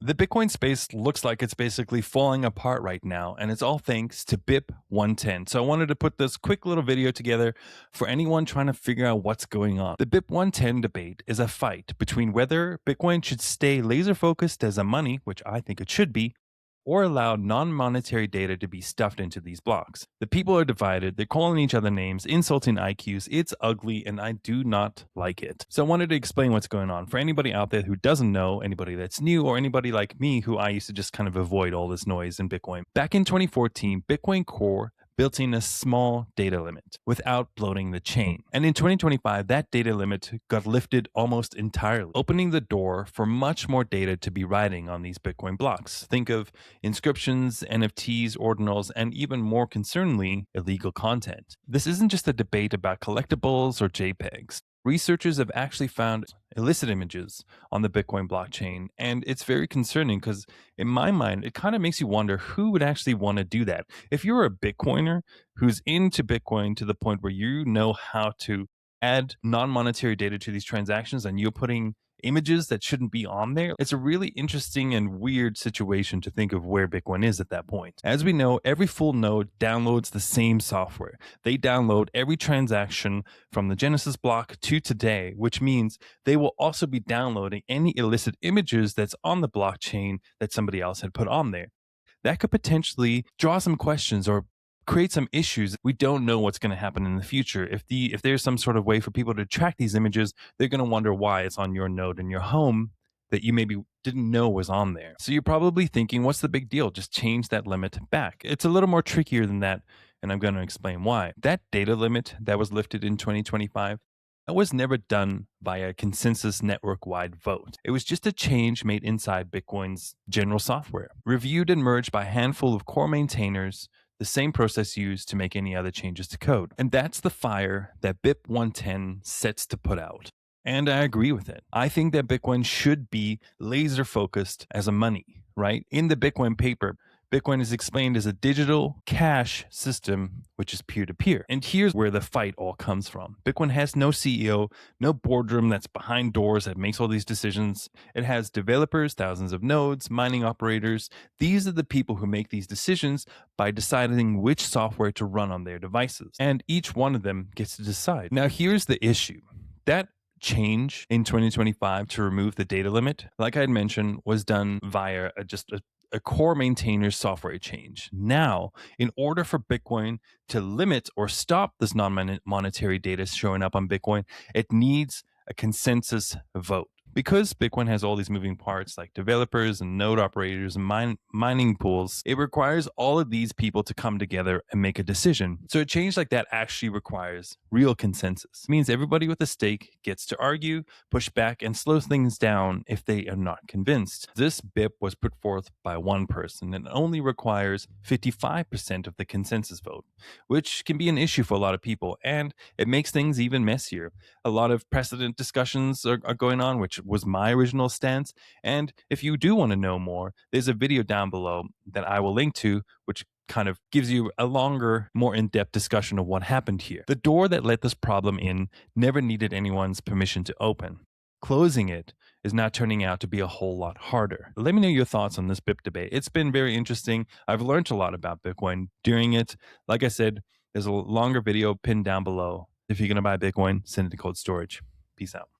The Bitcoin space looks like it's basically falling apart right now, and it's all thanks to BIP-110. So I wanted to put this quick little video together for anyone trying to figure out what's going on. The BIP-110 debate is a fight between whether Bitcoin should stay laser focused as a money, which I think it should be, or allow non-monetary data to be stuffed into these blocks. The people are divided, they're calling each other names, insulting IQs. It's ugly and I do not like it. So I wanted to explain what's going on. For anybody out there who doesn't know, anybody that's new, or anybody like me who I used to just kind of avoid all this noise in Bitcoin. Back in 2014, Bitcoin Core built in a small data limit without bloating the chain. And in 2025, that data limit got lifted almost entirely, opening the door for much more data to be riding on these Bitcoin blocks. Think of inscriptions, NFTs, ordinals, and even more concerningly, illegal content. This isn't just a debate about collectibles or JPEGs. Researchers have actually found illicit images on the Bitcoin blockchain, and it's very concerning because, in my mind, it kind of makes you wonder who would actually want to do that. If you're a Bitcoiner who's into Bitcoin to the point where you know how to add non-monetary data to these transactions and you're putting images that shouldn't be on there, it's a really interesting and weird situation to think of where Bitcoin is at that point. As we know, every full node downloads the same software. They download every transaction from the Genesis block to today, which means they will also be downloading any illicit images that's on the blockchain that somebody else had put on there. That could potentially draw some questions or create some issues. We don't know what's going to happen in the future. If there's some sort of way for people to track these images, they're going to wonder why it's on your node in your home that you maybe didn't know was on there. So you're probably thinking, what's the big deal? Just change that limit back. It's a little more trickier than that, and I'm going to explain why. That data limit that was lifted in 2025, that was never done via a consensus network-wide vote. It was just a change made inside Bitcoin's general software, reviewed and merged by a handful of core maintainers, the same process used to make any other changes to code. And that's the fire that BIP-110 sets to put out. And I agree with it. I think that Bitcoin should be laser focused as a money, right? In the Bitcoin paper, Bitcoin is explained as a digital cash system, which is peer-to-peer. And here's where the fight all comes from. Bitcoin has no CEO, no boardroom that's behind doors that makes all these decisions. It has developers, thousands of nodes, mining operators. These are the people who make these decisions by deciding which software to run on their devices. And each one of them gets to decide. Now, here's the issue. That change in 2025 to remove the data limit, like I had mentioned, was done via a core maintainer's software change. Now, in order for Bitcoin to limit or stop this non-monetary data showing up on Bitcoin, it needs a consensus vote. Because Bitcoin has all these moving parts like developers and node operators and mining pools, it requires all of these people to come together and make a decision. So a change like that actually requires real consensus. It means everybody with a stake gets to argue, push back, and slow things down if they are not convinced. This BIP was put forth by one person and only requires 55% of the consensus vote, which can be an issue for a lot of people, and it makes things even messier. A lot of precedent discussions are going on, which was my original stance. And if you do want to know more, there's a video down below that I will link to, which kind of gives you a longer, more in-depth discussion of what happened here. The door that let this problem in never needed anyone's permission to open. Closing it is now turning out to be a whole lot harder. Let me know your thoughts on this BIP debate. It's been very interesting. I've learned a lot about Bitcoin during it. Like I said, there's a longer video pinned down below. If you're going to buy Bitcoin, send it to cold storage. Peace out.